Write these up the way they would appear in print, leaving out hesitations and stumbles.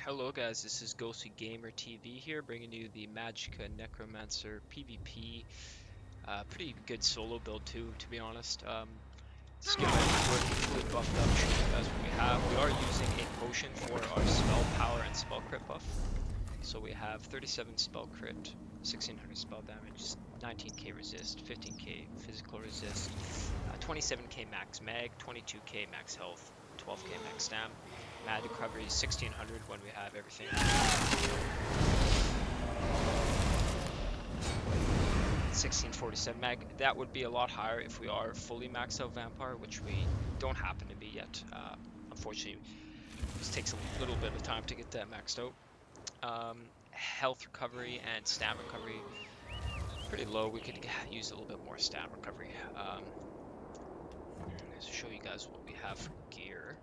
Hello guys, this is GhostlyGamerTV here, bringing you the Magicka Necromancer PvP. Pretty good solo build too, to be honest. Skill fully buffed up, show you guys what we have. We are using a potion for our spell power and spell crit buff. So we have 37 spell crit, 1600 spell damage, 19k resist, 15k physical resist, 27k max mag, 22k max health, 12k max stam. Mag recovery is 1600 when we have everything. 1647 mag. That would be a lot higher if we are fully maxed out vampire, which we don't happen to be yet. Unfortunately, this takes a little bit of time to get that maxed out. Health recovery and stam recovery pretty low. We could use a little bit more stam recovery. To show you guys what we have for gear.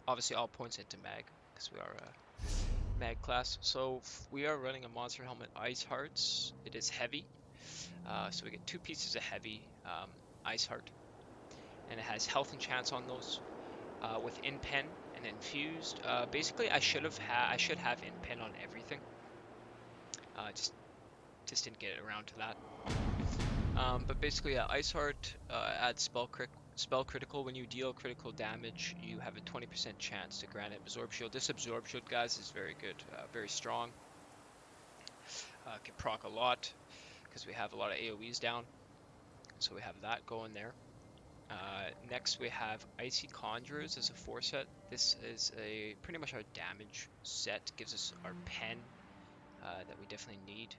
Obviously all points into mag because we are a mag class. So we are running a monster helmet ice hearts. It is heavy, so we get 2 pieces of heavy ice heart, and it has health enchants on those with in pen and infused. Basically I should have in pen on everything. Just didn't get around to that. But basically, ice heart adds spell critical. When you deal critical damage, you have a 20% chance to grant absorb shield. This absorb shield, guys, is very good, very strong. Can proc a lot because we have a lot of AoEs down, so we have that going there. Next, we have Icy Conjurers as a 4 set. This is pretty much our damage set. Gives us our pen that we definitely need.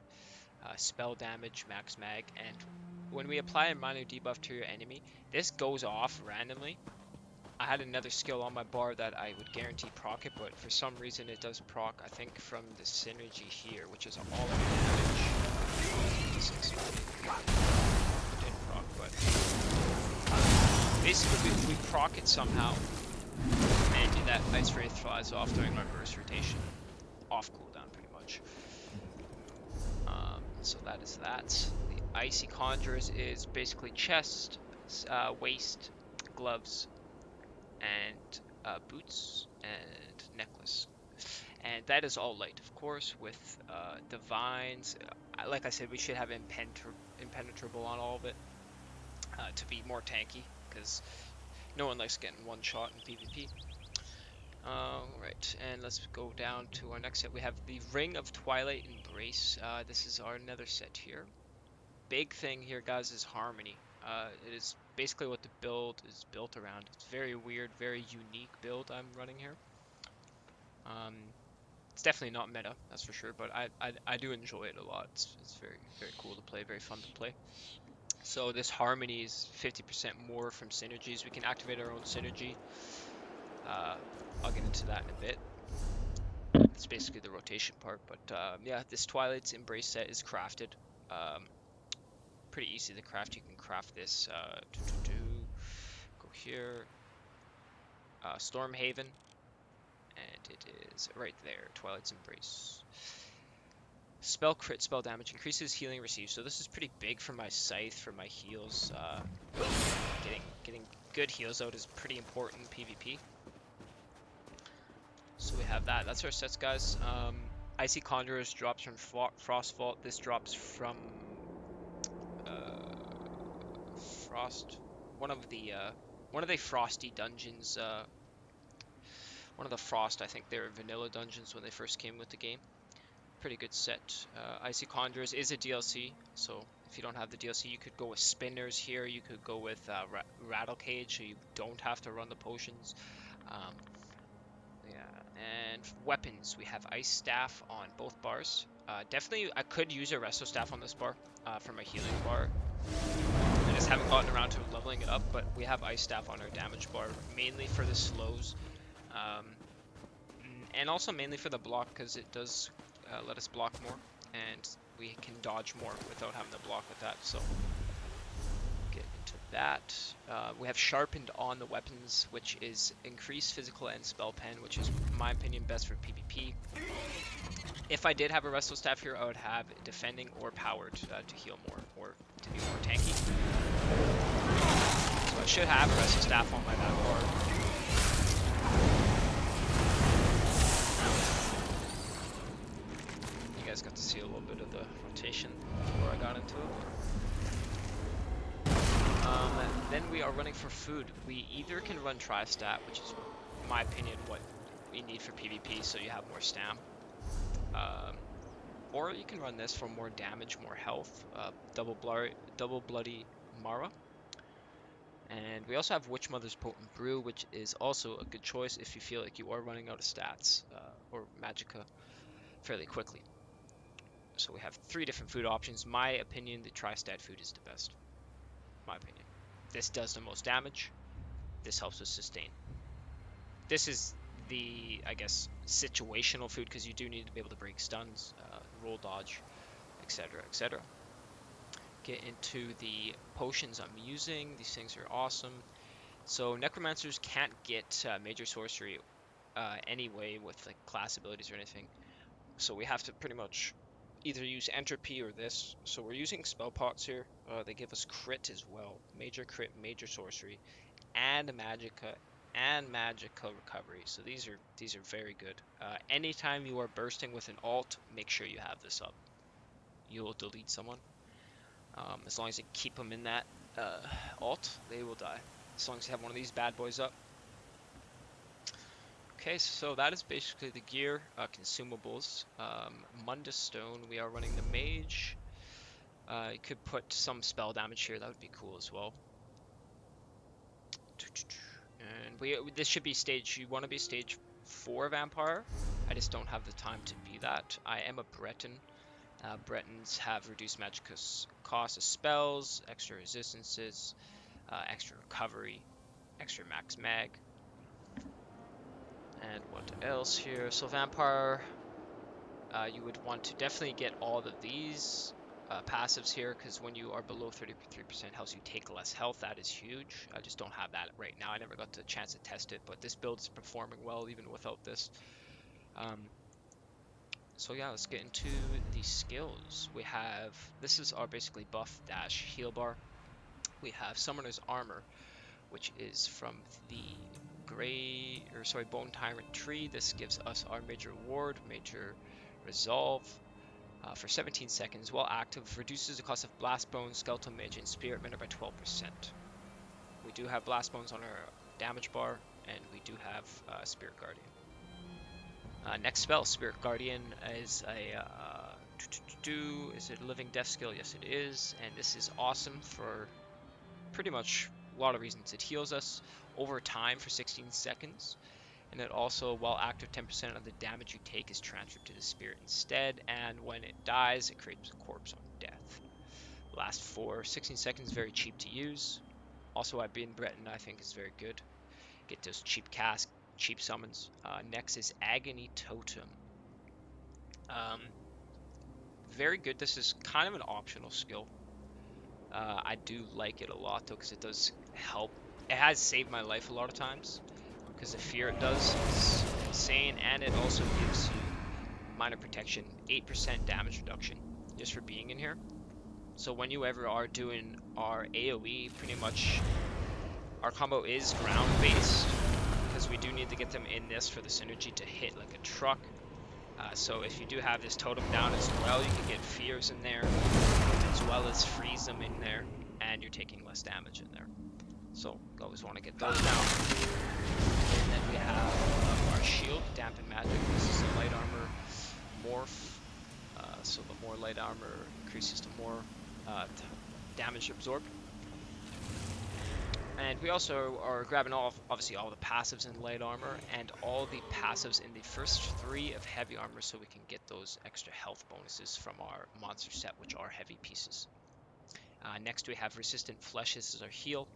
Spell damage, max mag, and when we apply a minor debuff to your enemy, this goes off randomly. I had another skill on my bar that I would guarantee proc it, but for some reason it does proc, I think from the synergy here, which is all of the damage. It didn't proc, but basically we proc it somehow, and that Ice Wraith flies off during my burst rotation. Off cooldown, pretty much. So that is that. The Icy Conjurers is basically chest, waist, gloves, and boots, and necklace. And that is all light, of course, with divines. Like I said, we should have impenetrable on all of it to be more tanky, because no one likes getting one shot in PvP. Alright, and let's go down to our next set. We have the Ring of Twilight Embrace. This is our nether set here. Big thing here, guys, is harmony. It is basically what the build is built around. It's very weird, very unique build I'm running here. It's definitely not meta, that's for sure, but I do enjoy it a lot. It's very, very cool to play, very fun to play. So this harmony is 50% more from synergies. We can activate our own synergy. I'll get into that in a bit. It's basically the rotation part, but yeah, this Twilight's Embrace set is crafted. Pretty easy to craft. You can craft this. Go here. Stormhaven, and it is right there. Twilight's Embrace. Spell crit, spell damage, increases healing received. So this is pretty big for my scythe, for my heals. Getting good heals out is pretty important in PvP. So we have that. That's our sets, guys. Icy Conjurers drops from Frost Vault. This drops from one of the frosty dungeons. One of the Frost, I think they were vanilla dungeons when they first came with the game. Pretty good set. Icy Conjurers is a DLC, so if you don't have the DLC, you could go with Spinners here. You could go with Rattle Cage, so you don't have to run the potions. And weapons, we have Ice Staff on both bars. Definitely, I could use a Resto Staff on this bar for my healing bar. I just haven't gotten around to leveling it up, but we have Ice Staff on our damage bar, mainly for the slows. And also mainly for the block, because it does let us block more, and we can dodge more without having to block with that, so get into that. We have Sharpened on the weapons, which is increased physical and spell pen, which is, in my opinion, best for PvP. If I did have a Resto Staff here, I would have defending or powered to heal more, or to be more tanky. So I should have a Resto Staff on my back bar. the rotation before I got into it. Then we are running for food. We either can run Tri-Stat, which is, in my opinion, what we need for PvP, so you have more stam. Or you can run this for more damage, more health, double bloody Mara. And we also have Witch Mother's Potent Brew, which is also a good choice if you feel like you are running out of stats or Magicka fairly quickly. So we have 3 different food options. My opinion, the Tri-Stat food is the best. My opinion. This does the most damage. This helps with sustain. This is the, I guess, situational food because you do need to be able to break stuns, roll dodge, etc., etc. Get into the potions I'm using. These things are awesome. So necromancers can't get major sorcery anyway with like class abilities or anything. So we have to pretty much either use entropy or this. So we're using spell pots here. They give us crit as well. Major crit, major sorcery, and magicka recovery. So these are very good. Anytime you are bursting with an alt, make sure you have this up. You will delete someone. As long as you keep them in that alt, they will die. As long as you have one of these bad boys up. Okay, so that is basically the gear. Consumables. Mundus stone, we are running the mage. You could put some spell damage here, that would be cool as well. And this should be stage, you want to be stage 4 vampire. I just don't have the time to be that. I am a Breton. Bretons have reduced magic cost of spells, extra resistances, extra recovery, extra max mag. And what else here? So vampire, you would want to definitely get all of these passives here, because when you are below 33% health, you take less health. That is huge. I just don't have that right now. I never got the chance to test it, but this build is performing well even without this. So yeah, let's get into the skills. We have, this is our basically buff dash heal bar. We have Summoner's Armor, which is from the Bone Tyrant tree. This gives us our major ward, major resolve. For 17 seconds, while active, reduces the cost of Blast Bones, Skeletal Mage, and Spirit Mender by 12%. We do have Blast Bones on our damage bar, and we do have Spirit Guardian. Next spell, Spirit Guardian is is it a living death skill? Yes, it is, and this is awesome for pretty much a lot of reasons. It heals us over time for 16 seconds. And it also, while active, 10% of the damage you take is transferred to the spirit instead, and when it dies, it creates a corpse on death. Lasts for 16 seconds, very cheap to use. Also, at being Breton, I think is very good. Get those cheap casts, cheap summons. Next is Agony Totem. Very good. This is kind of an optional skill. I do like it a lot though, because it does help. It has saved my life a lot of times. Because the fear it does is insane, and it also gives you minor protection, 8% damage reduction just for being in here. So when you ever are doing our AoE, pretty much our combo is ground based, because we do need to get them in this for the synergy to hit like a truck. So if you do have this totem down as well, you can get fears in there, as well as freeze them in there, and you're taking less damage in there. So you always want to get those down. And then we have our shield, Dampen Magic. This is a light armor morph. So the more light armor increases, the more damage absorbed. And we also are grabbing obviously all the passives in light armor and all the passives in the first 3 of heavy armor, so we can get those extra health bonuses from our monster set, which are heavy pieces. Next we have Resistant Flesh. This is our heal.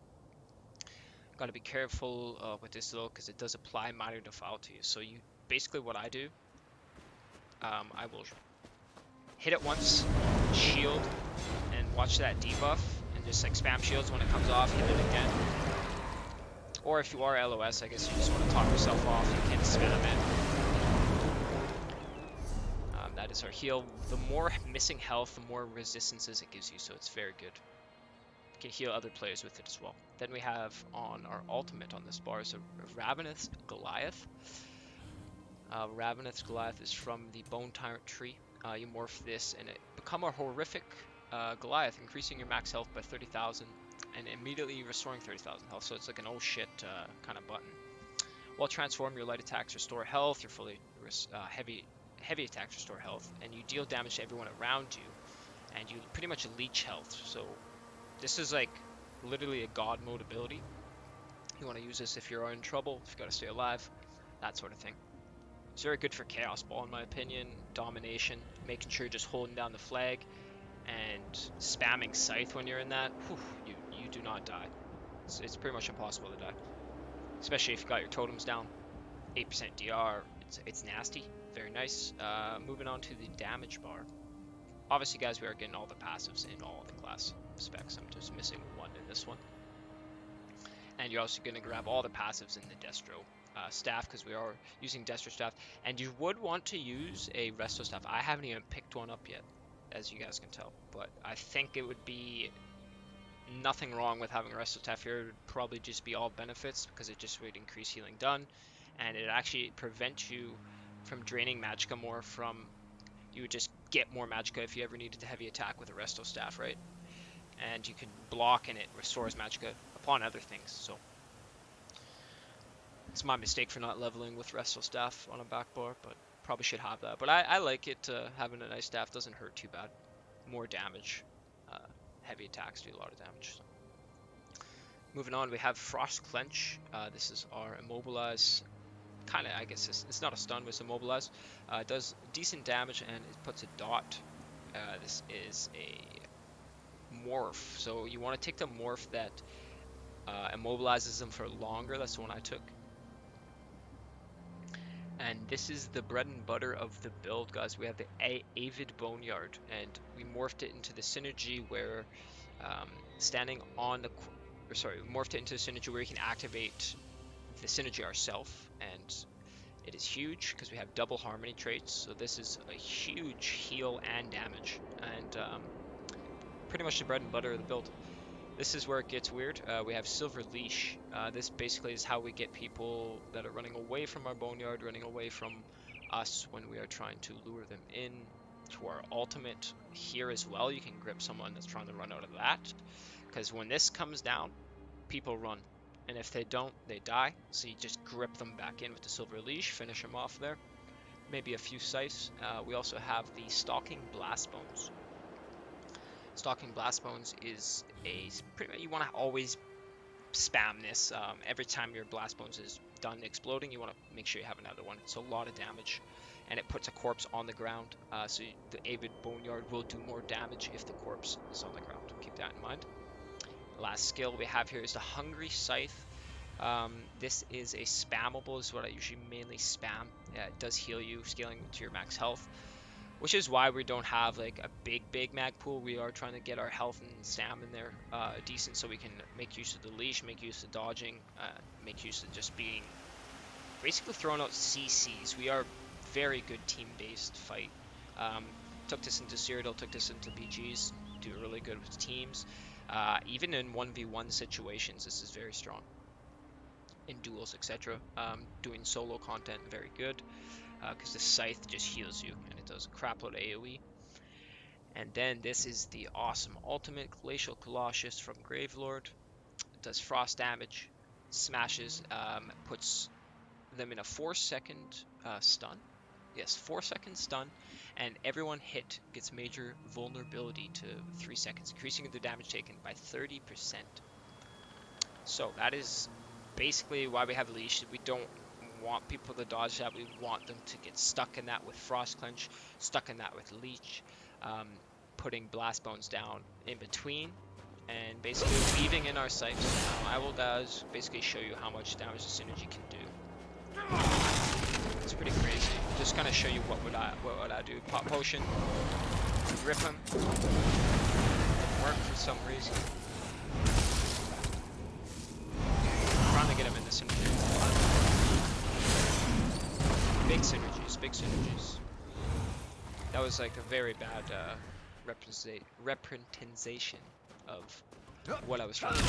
Gotta be careful with this though, because it does apply minor defile to you. So you basically, what I do, I will hit it once, shield, and watch that debuff, and just like spam shields. When it comes off, hit it again. Or if you are LOS, I guess you just want to talk yourself off, you can spam it. That is our heal. The more missing health, the more resistances it gives you, so it's very good. You can heal other players with it as well. Then we have on our ultimate on this bar is a Ravenous Goliath. Ravenous Goliath is from the Bone Tyrant tree. You morph this and it become a horrific Goliath, increasing your max health by 30,000 and immediately restoring 30,000 health. So it's like an oh shit kind of button. While transform, your light attacks restore health, your fully heavy attacks restore health, and you deal damage to everyone around you, and you pretty much leech health. So this is like literally a god mode ability. You want to use this if you're in trouble, if you got to stay alive, that sort of thing. It's very good for Chaos Ball in my opinion, domination, making sure you're just holding down the flag, and spamming Scythe when you're in that. Whew, you do not die. It's pretty much impossible to die. Especially if you got your totems down. 8% DR, it's nasty, very nice. Moving on to the damage bar. Obviously guys, we are getting all the passives in all the class specs. I'm just missing one in this one. And you're also going to grab all the passives in the Destro staff, because we are using Destro staff. And you would want to use a Resto staff. I haven't even picked one up yet, as you guys can tell. But I think it would be nothing wrong with having a Resto staff here. It would probably just be all benefits, because it just would increase healing done. And it actually prevents you from draining Magicka more from... You would just get more Magicka if you ever needed to heavy attack with a Resto staff, right? And you can block and it restores Magicka upon other things, so... It's my mistake for not leveling with Resto staff on a back bar, but probably should have that. But I like it, having a nice staff doesn't hurt too bad. More damage. Heavy attacks do a lot of damage. So. Moving on, we have Frost Clench. This is our Immobilize. Kind of, I guess it's not a stun, but it's Immobilize. It does decent damage and it puts a dot. This is a morph. So you want to take the morph that immobilizes them for longer. That's the one I took. And this is the bread and butter of the build, guys. We have the Avid Boneyard, and we morphed it into the synergy where standing on the... morphed it into a synergy where you can activate the synergy ourselves, and it is huge because we have double harmony traits. So this is a huge heal and damage, and pretty much the bread and butter of the build. This is where it gets weird. We have Silver Leash. This basically is how we get people that are running away from our boneyard, running away from us when we are trying to lure them in to our ultimate. Here as well, you can grip someone that's trying to run out of that. Because when this comes down, people run. And if they don't, they die. So you just grip them back in with the Silver Leash, finish them off there. Maybe a few scythes. We also have the Stalking Blast Bones. Stalking Blast Bones is you want to always spam this. Every time your Blast Bones is done exploding, you want to make sure you have another one. It's a lot of damage, and it puts a corpse on the ground. So the Avid Boneyard will do more damage if the corpse is on the ground. Keep that in mind. Last skill we have here is the Hungry Scythe. This is a spammable, is what I usually mainly spam. It does heal you, scaling to your max health. Which is why we don't have like a big mag pool. We are trying to get our health and stam in there decent, so we can make use of the leash, make use of dodging, make use of just being basically throwing out CCs. We are very good team-based fight. Took this into Cyrodiil, took this into BGs, do really good with teams. Even in 1v1 situations, this is very strong. In duels, etc. Doing solo content, very good. Because the Scythe just heals you, and it does a crapload of AoE. And then this is the awesome ultimate, Glacial Colossus from Gravelord. It does frost damage, smashes, puts them in a 4-second stun. Yes, 4-second stun, and everyone hit gets major vulnerability to 3 seconds, increasing the damage taken by 30%. So that is basically why we have Leash. We don't want people to dodge that. We want them to get stuck in that with Frost Clench, stuck in that with Leech, putting Blast Bones down in between, and basically weaving in our sights. I will basically show you how much damage the synergy can do. It's pretty crazy. Just kind of show you what would I do. Pop potion, rip him. Didn't work for some reason. I'm trying to get him in the synergy. Big synergies. That was like a very bad representation of what I was trying to do.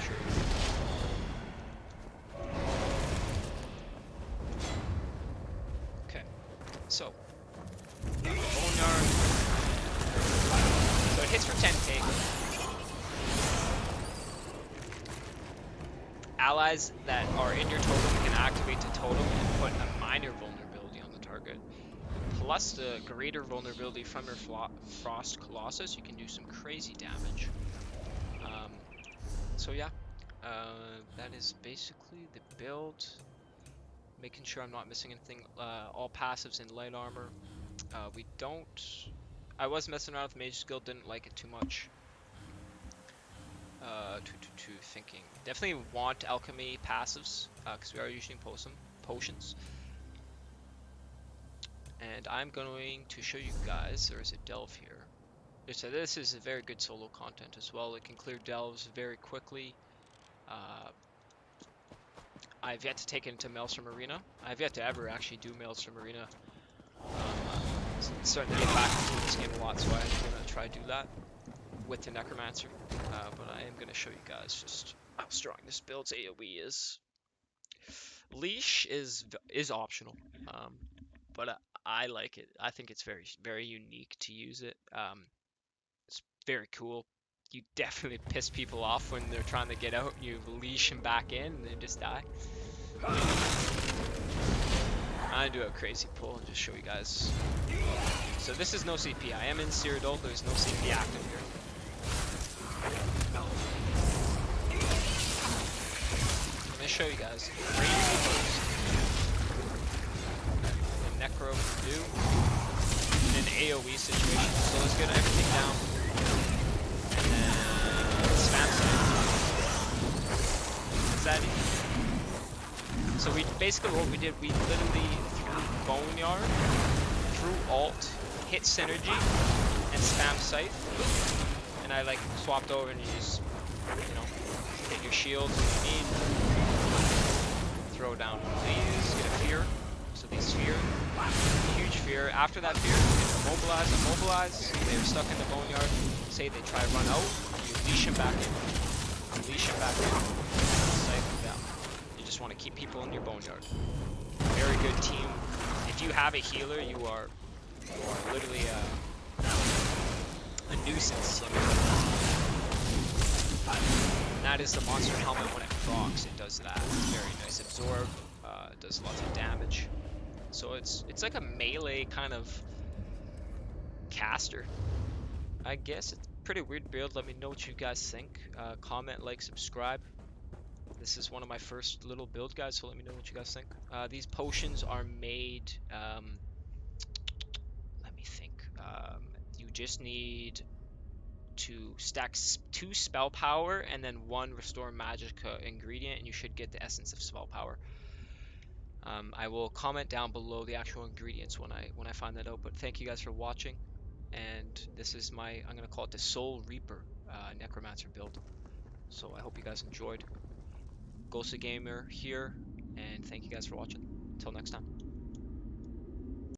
Sure. Okay, so boneyard allies that are in your totem can activate the totem and put a minor vulnerability on the target. Plus the greater vulnerability from your Frost Colossus, you can do some crazy damage. So yeah, that is basically the build. Making sure I'm not missing anything. All passives in light armor. We don't... I was messing around with Mage Skill, didn't like it too much. Thinking. Definitely want Alchemy passives, because we are using potions. And I'm going to show you guys, there's a delve here. So this is a very good solo content as well. It can clear delves very quickly. I've yet to take it into Maelstrom Arena. I've yet to ever actually do Maelstrom Arena. Starting to get back into this game a lot, so I'm going to try to do that with the Necromancer. But I am going to show you guys just how strong this build's AoE is. Leash is optional, but I like it. I think it's very unique to use it. It's very cool. You definitely piss people off when they're trying to get out. You leash them back in and they just die. I'm gonna do a crazy pull and just show you guys. So this is no CP. I am in Cyrodiil. There's no CP active here. I'm gonna show you guys crazy pulls the Necro can do in an AoE situation. So let's get everything down and then spam side. Is that easy? So we basically what we did, we literally threw Boneyard, threw Alt, hit Synergy, and spam Scythe. And I like swapped over and you just, you know, hit your shields if you need. Throw down these, get a fear. So these fear, huge fear. After that fear, immobilize. They're stuck in the Boneyard. Say they try to run out, you leash them back in. Scythe them down. Just want to keep people in your Boneyard. Very good team. If you have a healer, you are literally a nuisance. And that is the monster helmet when it procs. It does that. It's very nice. Absorb. It does lots of damage. So it's like a melee kind of caster. I guess it's a pretty weird build. Let me know what you guys think. Comment, like, subscribe. This is one of my first little build guides, so let me know what you guys think. These potions are made, let me think. You just need to stack 2 spell power and then 1 restore magicka ingredient, and you should get the essence of spell power. I will comment down below the actual ingredients when I find that out. But thank you guys for watching, and this is I'm gonna call it the SOULREAPER Necromancer build. So I hope you guys enjoyed. GhostlyGamer here, and thank you guys for watching. Until next time.